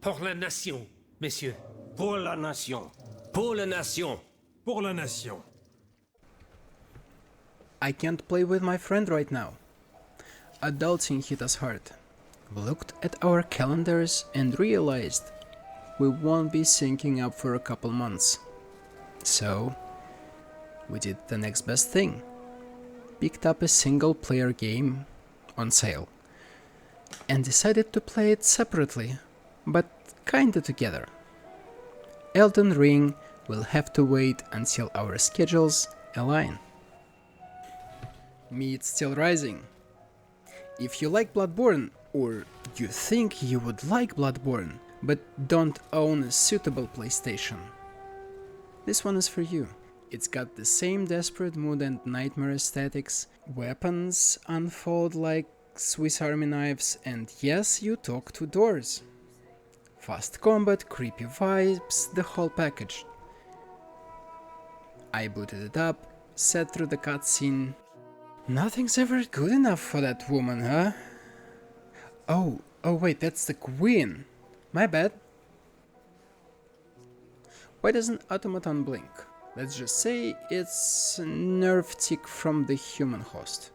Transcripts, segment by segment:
Pour la nation, messieurs. Pour la nation. Pour la nation. Pour la nation. I can't play with my friend right now. Adulting hit us hard. We looked at our calendars and realized we won't be syncing up for a couple months. So, we did the next best thing. Picked up a single-player game on sale and decided to play it separately, but kinda together. Elden Ring will have to wait until our schedules align. Meet SteelRising. If you like Bloodborne, or you think you would like Bloodborne, but don't own a suitable PlayStation, this one is for you. It's got the same desperate mood and nightmare aesthetics, weapons unfold like Swiss Army knives, and yes, you talk to doors. Fast combat, creepy vibes, the whole package. I booted it up, sat through the cutscene. Nothing's ever good enough for that woman, huh? Oh wait, that's the queen. My bad. Why doesn't automaton blink? Let's just say it's a nerve tick from the human host.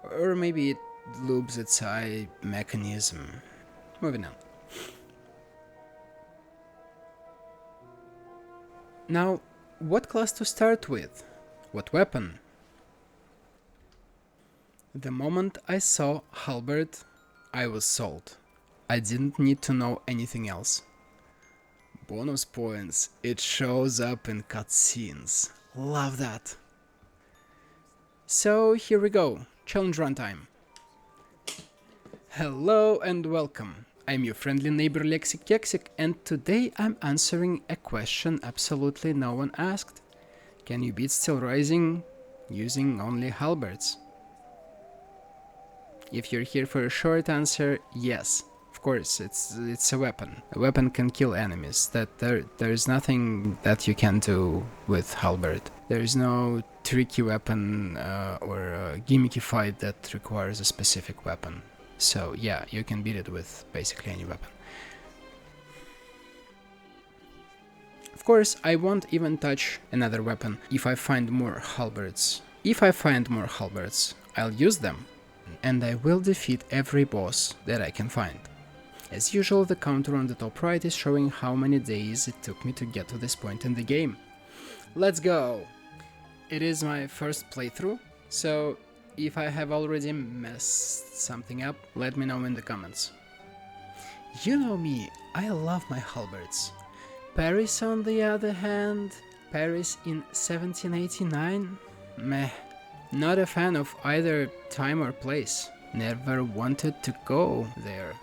Or maybe it loops its eye mechanism. Moving on. Now, what class to start with? What weapon? The moment I saw Halberd, I was sold. I didn't need to know anything else. Bonus points, it shows up in cutscenes. Love that. So here we go, challenge runtime. Hello and welcome. I'm your friendly neighbor Lexic Kexic, and today I'm answering a question absolutely no one asked. Can you beat SteelRising using only halberds? If you're here for a short answer, yes. Of course, it's a weapon. A weapon can kill enemies. There's nothing that you can do with halberd. There is no tricky weapon or gimmicky fight that requires a specific weapon. So yeah, you can beat it with basically any weapon. Of course, I won't even touch another weapon if I find more halberds. If I find more halberds, I'll use them, and I will defeat every boss that I can find. As usual, the counter on the top right is showing how many days it took me to get to this point in the game. Let's go! It is my first playthrough, so if I have already messed something up, let me know in the comments. You know me, I love my halberds. Paris on the other hand, Paris in 1789? Meh. Not a fan of either time or place. Never wanted to go there.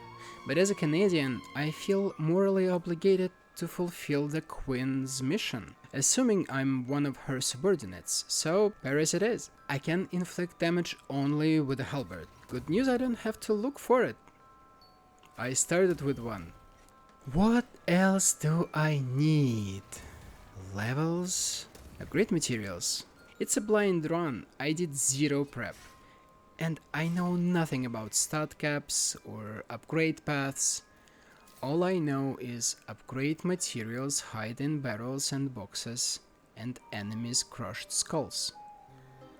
But as a Canadian, I feel morally obligated to fulfill the Queen's mission, assuming I'm one of her subordinates, so Paris it is. I can inflict damage only with a halberd. Good news, I don't have to look for it. I started with one. What else do I need? Levels? Upgrade materials. It's a blind run, I did zero prep. And I know nothing about stat caps or upgrade paths. All I know is upgrade materials hide in barrels and boxes, and enemies' crushed skulls.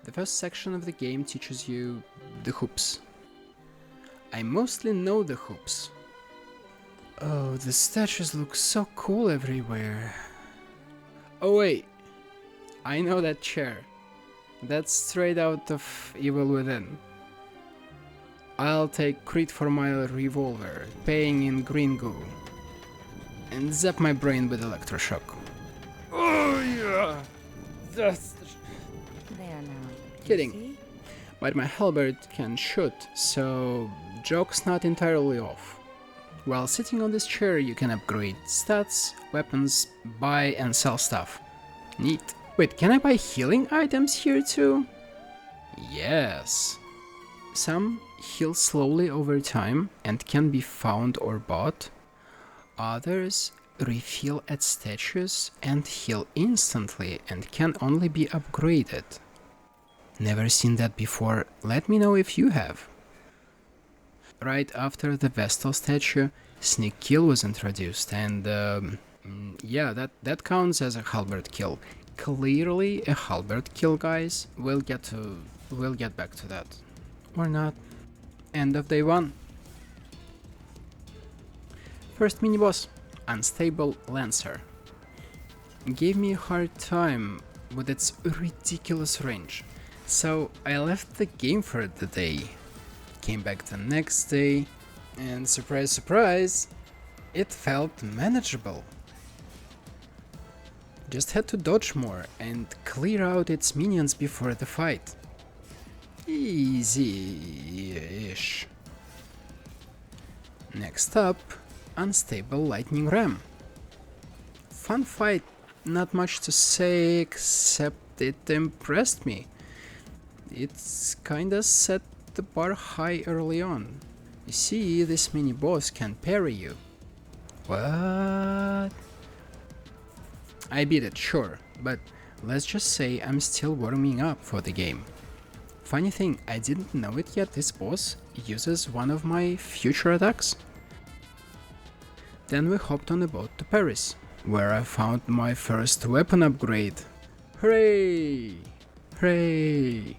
The first section of the game teaches you the hoops. I mostly know the hoops. Oh, the statues look so cool everywhere. Oh wait, I know that chair. That's straight out of Evil Within. I'll take crit for my revolver, paying in green goo, and zap my brain with electroshock. Oh yeah! That's... There now. Kidding. See? But my halberd can shoot, so joke's not entirely off. While sitting on this chair you can upgrade stats, weapons, buy and sell stuff. Neat. Wait, can I buy healing items here too? Yes. Some heal slowly over time and can be found or bought. Others refill at statues and heal instantly and can only be upgraded. Never seen that before, let me know if you have. Right after the Vestal statue, sneak kill was introduced, and yeah, that counts as a halberd kill. Clearly a halberd kill, guys. We'll get back to that. Or not. End of day 1. First mini-boss, Unstable Lancer. Gave me a hard time with its ridiculous range, so I left the game for the day. Came back the next day, and surprise surprise, it felt manageable. Just had to dodge more and clear out its minions before the fight. Easy-ish. Next up, Unstable Lightning Ram. Fun fight, not much to say except it impressed me. It's kinda set the bar high early on. You see, this mini boss can parry you. What? I beat it, sure, but let's just say I'm still warming up for the game. Funny thing, I didn't know it yet, this boss uses one of my future attacks. Then we hopped on a boat to Paris, where I found my first weapon upgrade. Hooray! Hooray!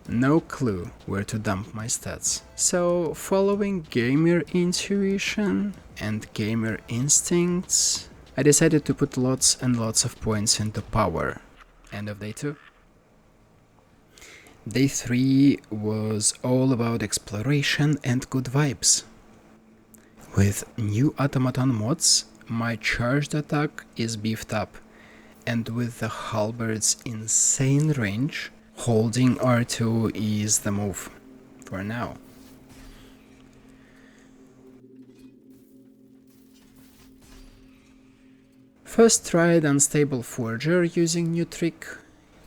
No clue where to dump my stats. So, following gamer intuition and gamer instincts, I decided to put lots and lots of points into power. End of day 2. Day 3 was all about exploration and good vibes. With new automaton mods, my charged attack is beefed up, and with the halberd's insane range, holding R2 is the move, for now. First tried Unstable Forger using new trick,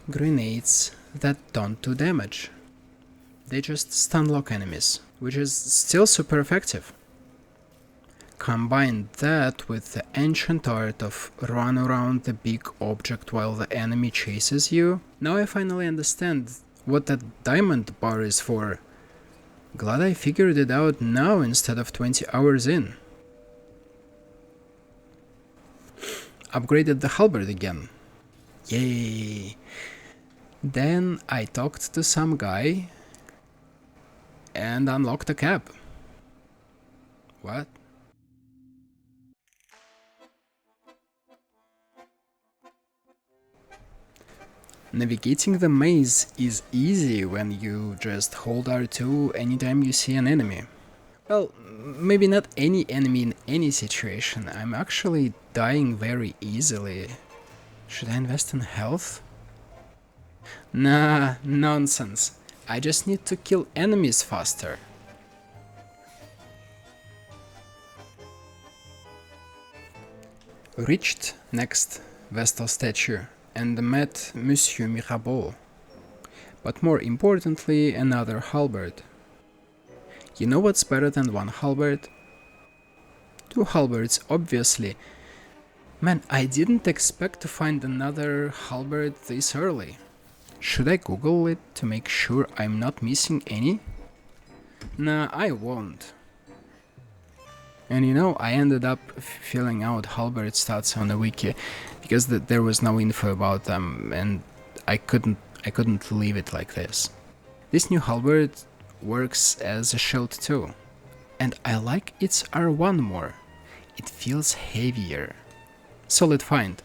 grenades that don't do damage. They just stun lock enemies, which is still super effective. Combine that with the ancient art of run around the big object while the enemy chases you. Now I finally understand what that diamond bar is for. Glad I figured it out now instead of 20 hours in. Upgraded the halberd again. Yay! Then I talked to some guy and unlocked a cab. What? Navigating the maze is easy when you just hold R2 anytime you see an enemy. Well, maybe not any enemy in any situation. I'm actually dying very easily. Should I invest in health? Nah, nonsense. I just need to kill enemies faster. Reached next Vestal statue and met Monsieur Mirabeau. But more importantly, another halberd. You know what's better than one halberd? 2 halberds, obviously. Man, I didn't expect to find another halberd this early. Should I Google it to make sure I'm not missing any? Nah, I won't. And you know, I ended up filling out halberd stats on the wiki because there was no info about them, and I couldn't leave it like this. This new halberd works as a shield too, and I like its R1 more. It feels heavier. Solid find.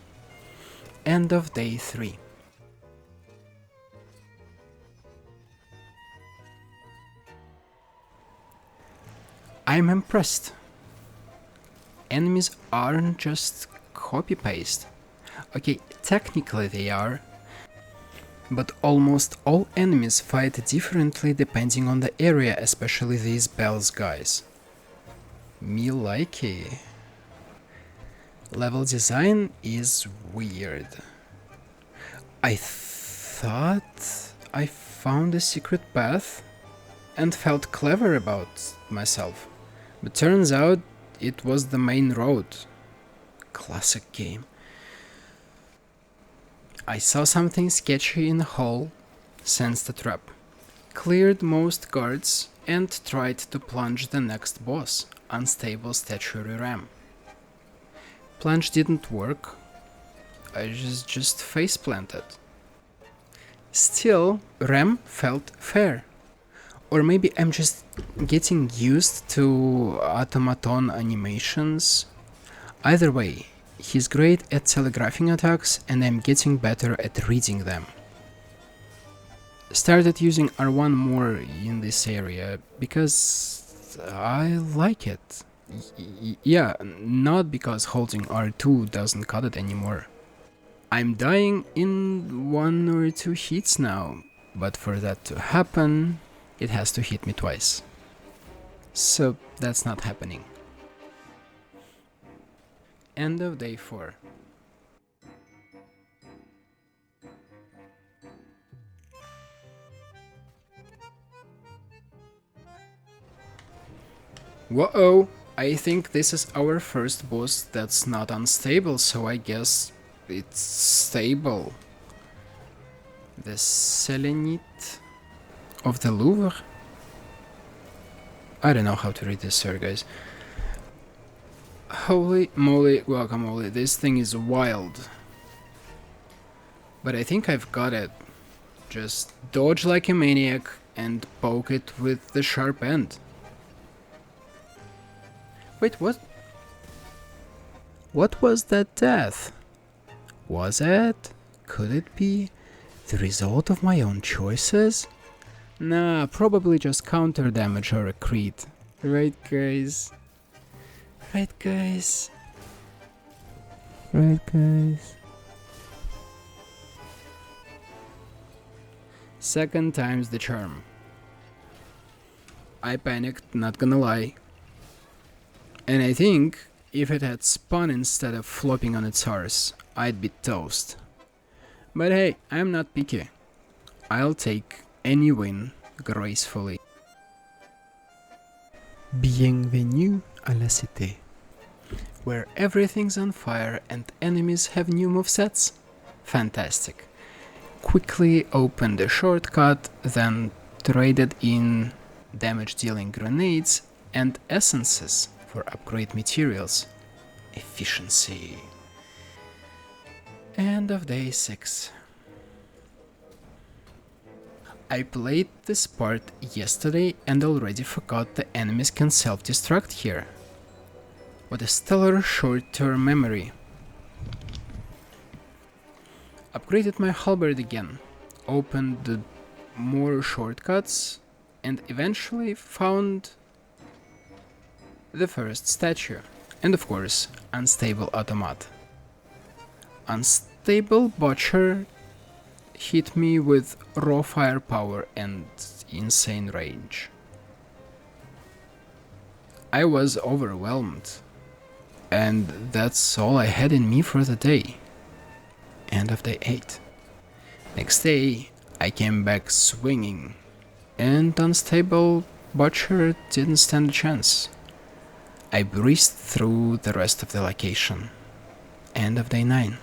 End of day 3. I'm impressed. Enemies aren't just copy-paste. Okay, technically they are, but almost all enemies fight differently depending on the area, especially these bells guys. Me likey. Level design is weird. I thought I found a secret path and felt clever about myself, but turns out it was the main road. Classic game. I saw something sketchy in the hall, sensed a trap, cleared most guards and tried to plunge the next boss. unstable statuary RAM. Plunge didn't work. I just face planted. Still, RAM felt fair. Or maybe I'm just getting used to automaton animations. Either way, he's great at telegraphing attacks and I'm getting better at reading them. Started using R1 more in this area because I like it. Yeah, not because holding R2 doesn't cut it anymore. I'm dying in 1 or 2 hits now, but for that to happen, it has to hit me twice. So that's not happening. End of day 4. Whoa! I think this is our first boss that's not unstable, so I guess it's stable. The Selenite of the Louvre? I don't know how to read this, sorry guys. Holy moly guacamole, this thing is wild. But I think I've got it. Just dodge like a maniac and poke it with the sharp end. Wait, what? What was that death? Was it? Could it be the result of my own choices? Nah, probably just counter damage or a crit. Right, guys? Right, guys? Right, guys? Second time's the charm. I panicked, not gonna lie. And I think if it had spun instead of flopping on its arse, I'd be toast. But hey, I'm not picky. I'll take any win gracefully. Bienvenue à la cité, where everything's on fire and enemies have new movesets. Fantastic. Quickly opened the shortcut, then traded in damage dealing grenades and essences for upgrade materials. Efficiency. End of day 6. I played this part yesterday and already forgot the enemies can self-destruct here. What a stellar short-term memory. Upgraded my Halberd again, opened the more shortcuts, and eventually found the first statue, and of course, unstable automat. Unstable Butcher hit me with raw firepower and insane range. I was overwhelmed, and that's all I had in me for the day. End of day 8. Next day, I came back swinging, and Unstable Butcher didn't stand a chance. I breezed through the rest of the location. End of day 9.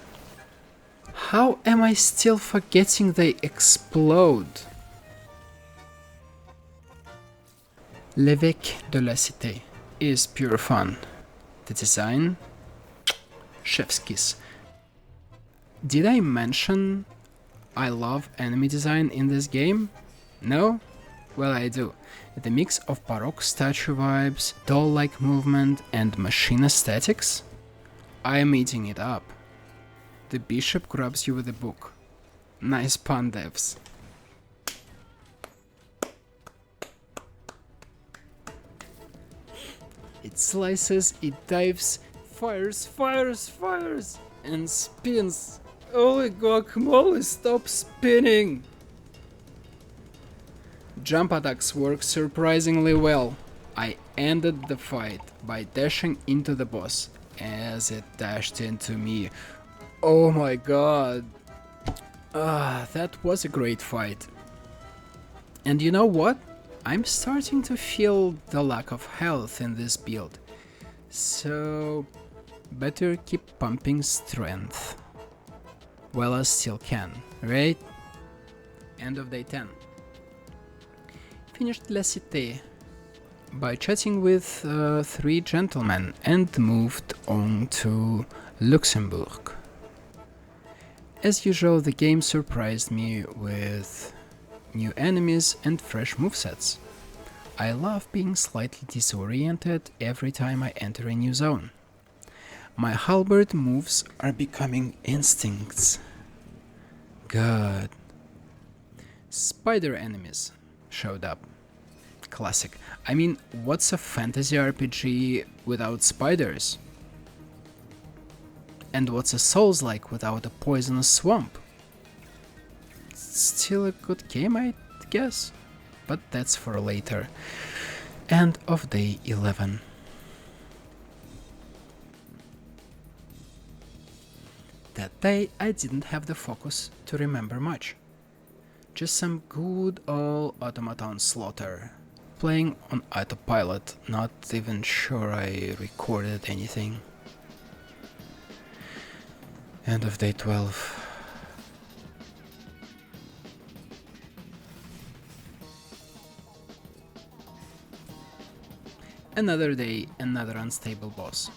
How am I still forgetting they explode? L'évêque de la cité is pure fun. The design? Chef's kiss. Did I mention I love enemy design in this game? No? Well, I do. The mix of Baroque statue vibes, doll-like movement, and machine aesthetics? I am eating it up. The bishop grabs you with a book. Nice pun, devs. It slices, it dives, fires, and spins. Holy guacamole, stop spinning! Jump attacks work surprisingly well. I ended the fight by dashing into the boss as it dashed into me. Oh my god. That was a great fight. And you know what? I'm starting to feel the lack of health in this build. So better keep pumping strength while I still can, right? End of day 10. Finished La Cité. by chatting with 3 gentlemen and moved on to Luxembourg. As usual, the game surprised me with new enemies and fresh movesets. I love being slightly disoriented every time I enter a new zone. My Halberd moves are becoming instincts. Good. Spider enemies showed up. Classic. I mean, what's a fantasy RPG without spiders? And what's a Souls-like without a poisonous swamp? Still a good game, I guess, but that's for later. End of day 11. That day I didn't have the focus to remember much. Just some good old automaton slaughter. Playing on autopilot, not even sure I recorded anything. End of day 12. Another day, another unstable boss.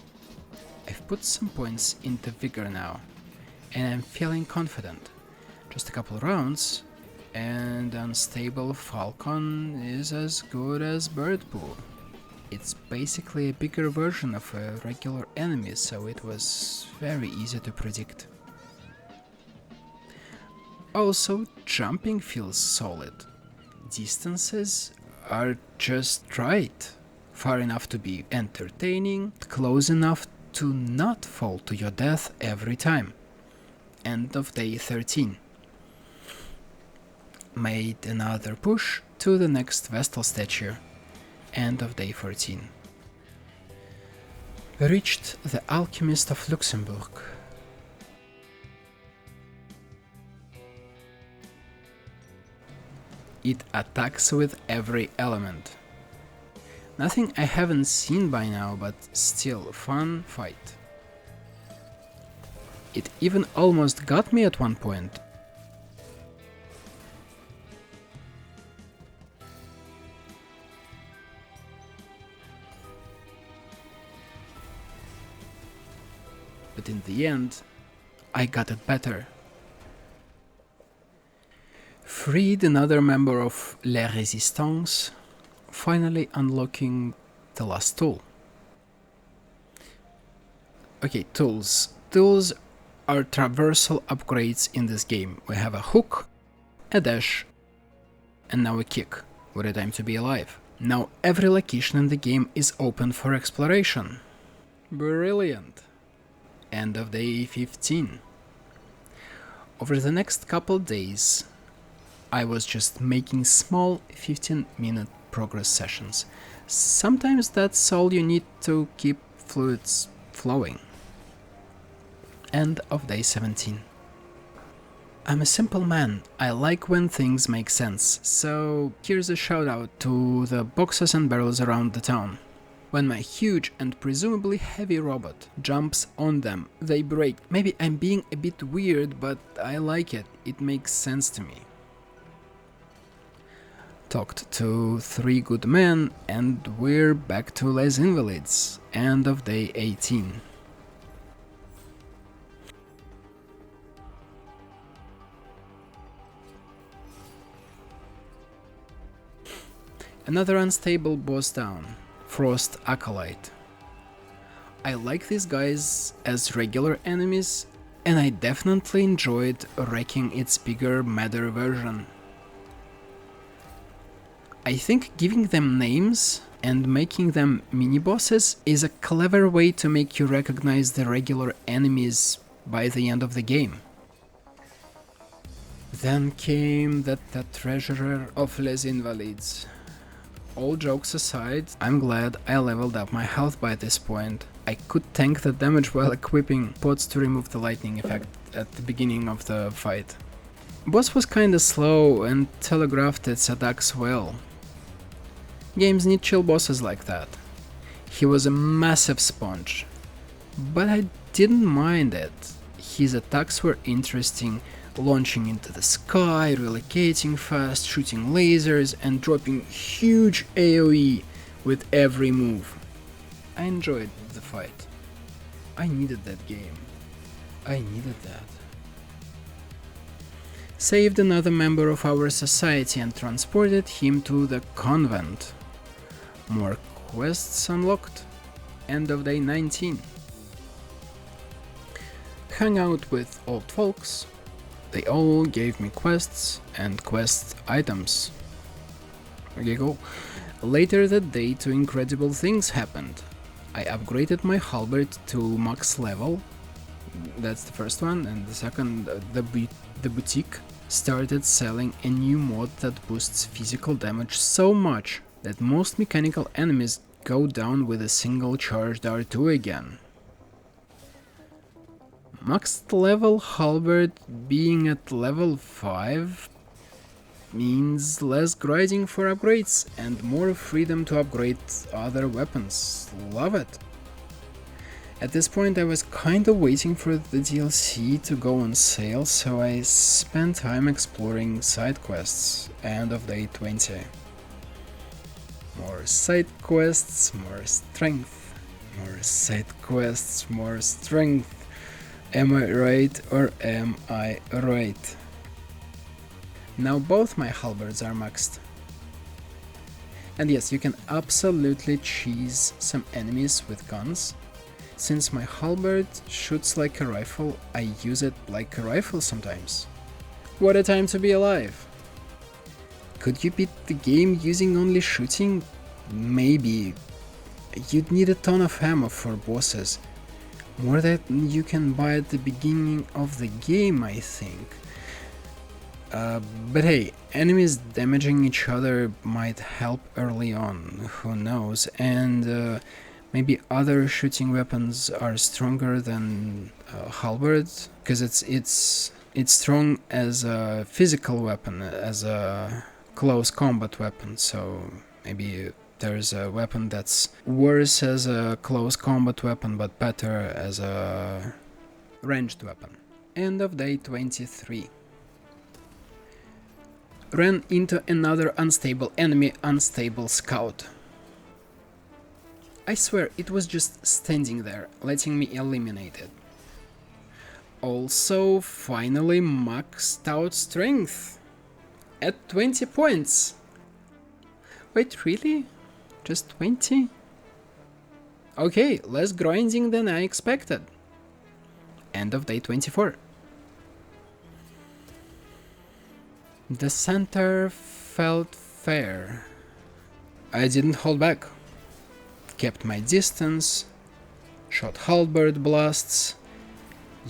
I've put some points into vigor now, and I'm feeling confident. Just a couple rounds, and unstable falcon is as good as bird poo. It's basically a bigger version of a regular enemy, so it was very easy to predict. Also, jumping feels solid. Distances are just right. Far enough to be entertaining, close enough to not fall to your death every time. End of day 13. Made another push to the next Vestal statue. End of day 14. Reached the Alchemist of Luxembourg. It attacks with every element. Nothing I haven't seen by now, but still a fun fight. It even almost got me at one point. But in the end, I got it better. Freed another member of La Résistance, finally unlocking the last tool. Okay, tools. Tools are traversal upgrades in this game. We have a hook, a dash, and now a kick, with a time to be alive. Now every location in the game is open for exploration. Brilliant. End of day 15. Over the next couple days, I was just making small 15-minute progress sessions. Sometimes that's all you need to keep fluids flowing. End of day 17. I'm a simple man. I like when things make sense, so here's a shout out to the boxes and barrels around the town. When my huge and presumably heavy robot jumps on them, they break. Maybe I'm being a bit weird, but I like it. It makes sense to me. Talked to 3 good men, and we're back to Les Invalides. End of day 18. Another unstable boss down. Frost Acolyte. I like these guys as regular enemies, and I definitely enjoyed wrecking its bigger, madder version. I think giving them names and making them mini-bosses is a clever way to make you recognize the regular enemies by the end of the game. Then came the Treasurer of Les Invalides. All jokes aside, I'm glad I leveled up my health by this point. I could tank the damage while equipping pots to remove the lightning effect at the beginning of the fight. Boss was kinda slow and telegraphed its attacks well. Games need chill bosses like that. He was a massive sponge, but I didn't mind it. His attacks were interesting, launching into the sky, relocating fast, shooting lasers and dropping huge AoE with every move. I enjoyed the fight. I needed that game. I needed that. Saved another member of our society and transported him to the convent. More quests unlocked. End of day 19. Hung out with old folks. They all gave me quests and quest items. Okay, cool. Later that day, two incredible things happened. I upgraded my halberd to max level. That's the first one. And the second, the boutique started selling a new mod that boosts physical damage so much that most mechanical enemies go down with a single charged R2 again. Maxed level halberd being at level 5 means less grinding for upgrades and more freedom to upgrade other weapons. Love it! At this point I was kinda waiting for the DLC to go on sale, so I spent time exploring side quests. End of day 20. More side quests, more strength. More side quests, more strength. Am I right or am I right? Now both my halberds are maxed. And yes, you can absolutely cheese some enemies with guns. Since my halberd shoots like a rifle, I use it like a rifle sometimes. What a time to be alive! Could you beat the game using only shooting? Maybe. You'd need a ton of ammo for bosses. More than you can buy at the beginning of the game, I think. But hey, enemies damaging each other might help early on, who knows, and maybe other shooting weapons are stronger than halberd, because it's strong as a physical weapon, as a close combat weapon, so maybe there's a weapon that's worse as a close combat weapon but better as a ranged weapon. End of day 23. Ran into another unstable enemy, unstable scout. I swear it was just standing there, letting me eliminate it. Also, finally maxed out strength at 20 points. Wait, really? Just 20? Okay, less grinding than I expected. End of day 24. The center felt fair. I didn't hold back. Kept my distance, shot halberd blasts,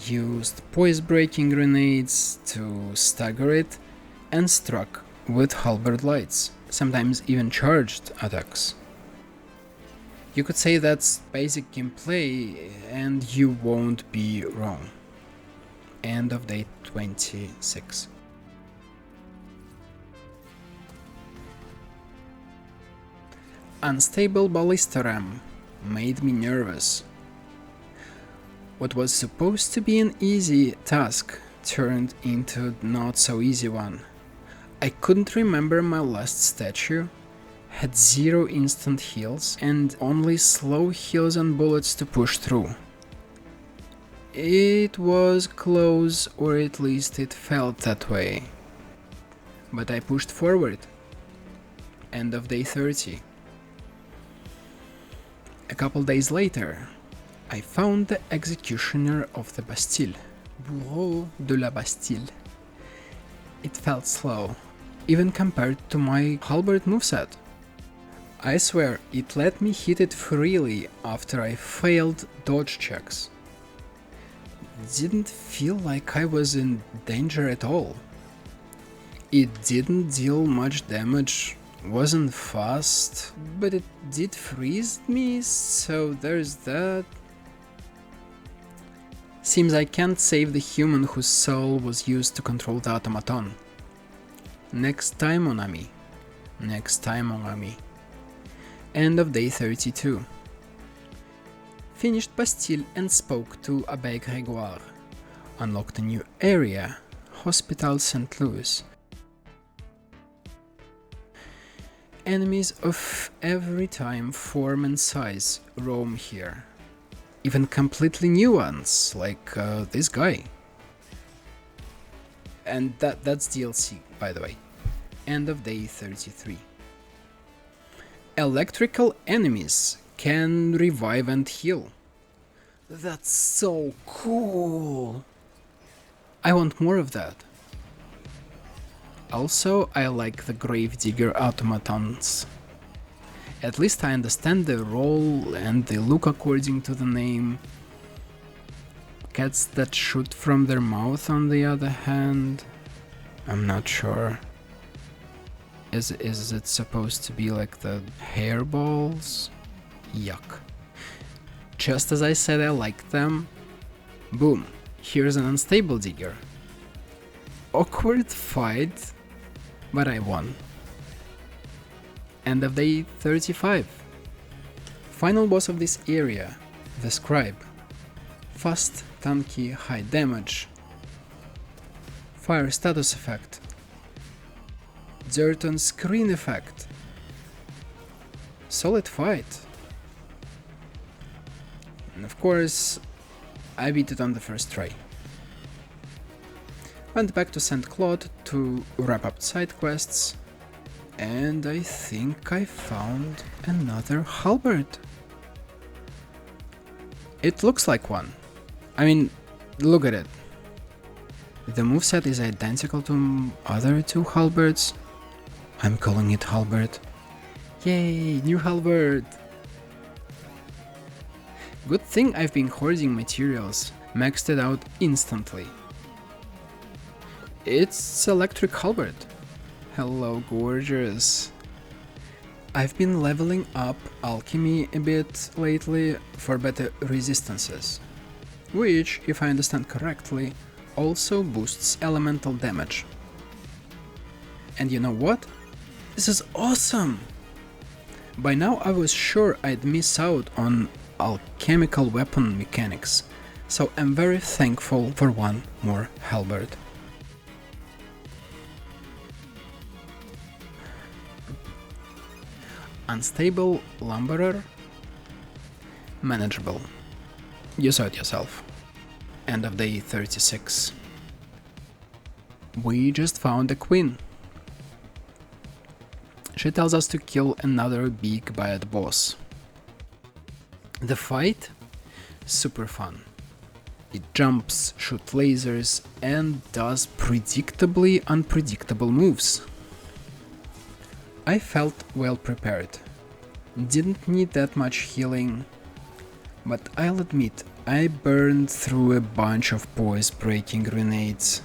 used poise-breaking grenades to stagger it, and struck with halberd lights, sometimes even charged attacks. You could say that's basic gameplay, and you won't be wrong. End of day 26. Unstable ballista ram made me nervous. What was supposed to be an easy task turned into not so easy one. I couldn't remember my last statue, had 0 instant heals and only slow heals and bullets to push through. It was close, or at least it felt that way. But I pushed forward. End of day 30. A couple days later, I found the executioner of the Bastille, Bourreau de la Bastille. It felt slow, even compared to my halberd moveset. I swear, it let me hit it freely after I failed dodge checks. Didn't feel like I was in danger at all. It didn't deal much damage, wasn't fast, but it did freeze me, so there's that. Seems I can't save the human whose soul was used to control the automaton. Next time on Ami. Next time on Ami. End of day 32. Finished Bastille and spoke to Abbé Grégoire. Unlocked a new area, Hospital St. Louis. Enemies of every time, form and size roam here. Even completely new ones, like this guy. And that's DLC, by the way. End of day 33. Electrical enemies can revive and heal. That's so cool! I want more of that. Also, I like the Gravedigger automatons. At least I understand their role and they look according to the name. Cats that shoot from their mouth, on the other hand, I'm not sure. Is it supposed to be like the hairballs? Yuck. Just as I said I liked them, boom, here's an unstable digger. Awkward fight, but I won. End of day 35. Final boss of this area, the Scribe. Fast, tanky, high damage. Fire status effect. Dirt on screen effect. Solid fight. And of course, I beat it on the first try. Went back to St. Claude to wrap up side quests, and I think I found another Halberd. It looks like one. I mean, look at it. The moveset is identical to other two Halberds. I'm calling it Halberd. Yay, new Halberd! Good thing I've been hoarding materials, maxed it out instantly. It's electric Halberd. Hello, gorgeous. I've been leveling up alchemy a bit lately for better resistances, which, if I understand correctly, also boosts elemental damage. And you know what? This is awesome! By now I was sure I'd miss out on alchemical weapon mechanics, so I'm very thankful for one more Halberd. Unstable Lumberer? Manageable. You saw it yourself. End of day 36. We just found a queen. She tells us to kill another big bad boss. The fight? Super fun. It jumps, shoots lasers, and does predictably unpredictable moves. I felt well prepared. Didn't need that much healing, but I'll admit I burned through a bunch of poise breaking grenades.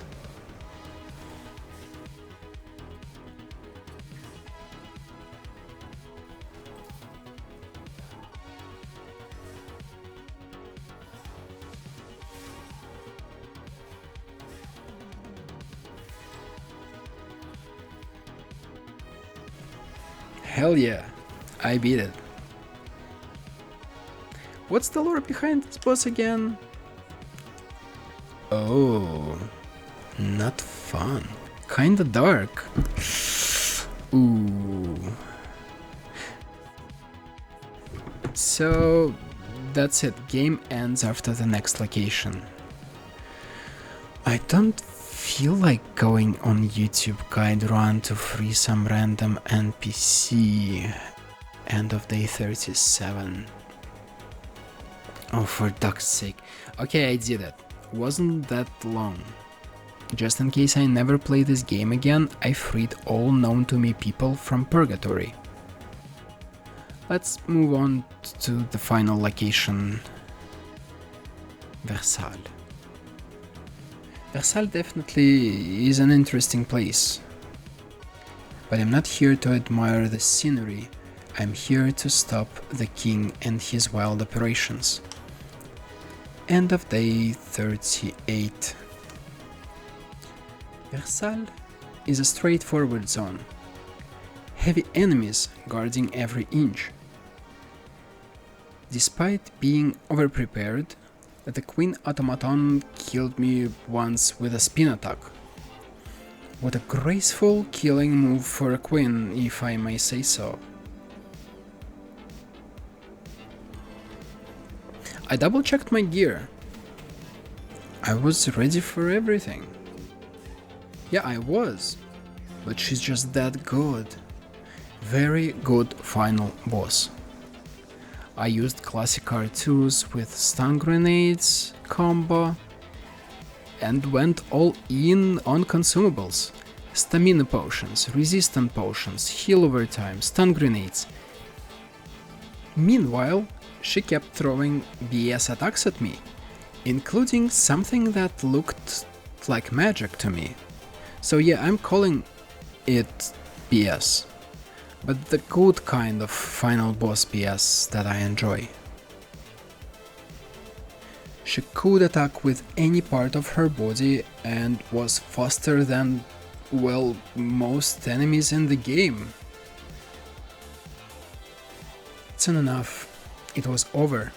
Hell yeah, I beat it. What's the lore behind this boss again? Oh, not fun. Kinda dark. Ooh. So that's it, game ends after the next location. I don't feel like going on YouTube guide run to free some random NPC. End of day 37. Oh, for duck's sake. Okay, I did it. Wasn't that long. Just in case I never play this game again, I freed all known to me people from purgatory. Let's move on to the final location. Versailles. Versailles definitely is an interesting place. But I'm not here to admire the scenery, I'm here to stop the king and his wild operations. End of day 38. Versailles is a straightforward zone. Heavy enemies guarding every inch. Despite being overprepared, the Queen Automaton killed me once with a spin attack. What a graceful killing move for a queen, if I may say so. I double-checked my gear. I was ready for everything. Yeah, I was. But she's just that good. Very good final boss. I used classic R2s with stun grenades combo and went all in on consumables. Stamina potions, resistant potions, heal over time, stun grenades. Meanwhile, she kept throwing BS attacks at me, including something that looked like magic to me. So yeah, I'm calling it BS, but the good kind of final boss BS that I enjoy. She could attack with any part of her body and was faster than, well, most enemies in the game. Soon enough, it was over.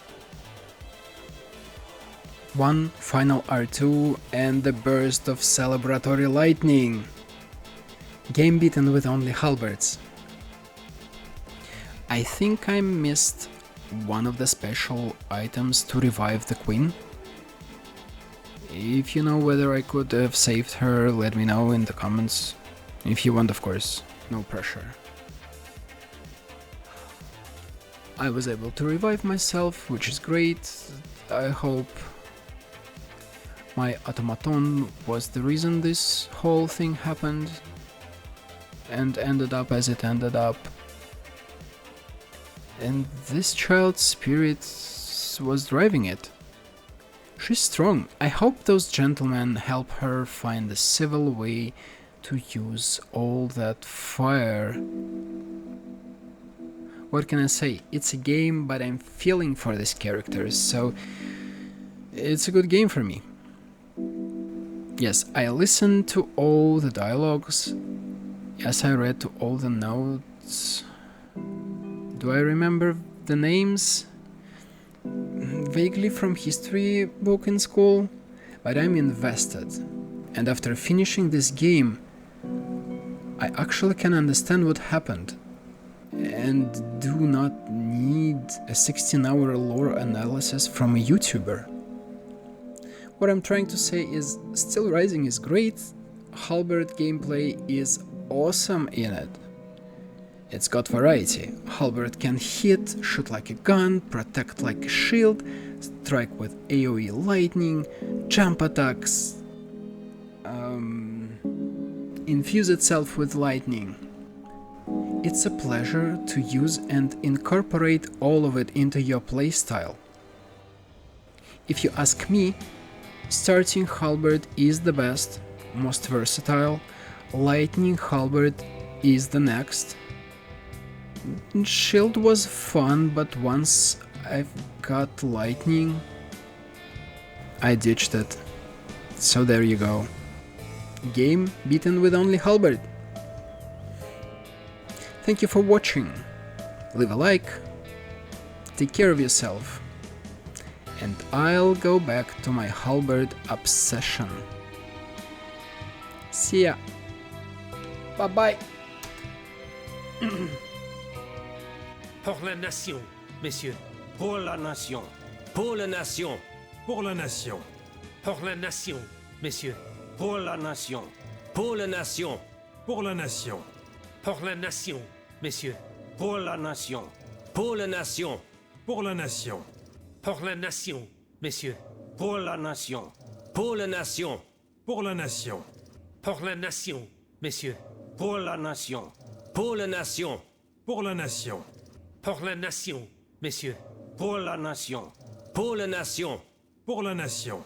One final R2 and a burst of celebratory lightning. Game beaten with only halberds. I think I missed one of the special items to revive the queen. If you know whether I could have saved her, let me know in the comments. If you want, of course, no pressure. I was able to revive myself, which is great. I hope my automaton was the reason this whole thing happened and ended up as it ended up. And this child's spirit was driving it. She's strong. I hope those gentlemen help her find a civil way to use all that fire. What can I say? It's a game, but I'm feeling for these characters, so it's a good game for me. Yes, I listened to all the dialogues. Yes, I read to all the notes. Do I remember the names? Vaguely from history book in school, but I'm invested. And after finishing this game, I actually can understand what happened and do not need a 16-hour lore analysis from a YouTuber. What I'm trying to say is, SteelRising is great, Halberd gameplay is awesome in it. It's got variety. Halberd can hit, shoot like a gun, protect like a shield, strike with AoE lightning, jump attacks, infuse itself with lightning. It's a pleasure to use and incorporate all of it into your playstyle. If you ask me, starting Halberd is the best, most versatile, lightning Halberd is the next. Shield was fun, but once I've got lightning, I ditched it. So there you go. Game beaten with only Halberd. Thank you for watching. Leave a like, take care of yourself, and I'll go back to my Halberd obsession. See ya. Bye bye. Pour la nation, messieurs. Pour la nation. Pour la nation. Pour la nation. Pour la nation, messieurs. Pour la nation. Pour la nation. Pour la nation. Pour la nation, messieurs. Pour la nation. Pour la nation. Pour la nation. Pour la nation, messieurs. Pour la nation. Pour la nation. Pour la nation. Pour la nation, messieurs. Pour la nation. Pour la nation. Pour la nation. Pour la nation, messieurs. Pour la nation. Pour la nation. Pour la nation.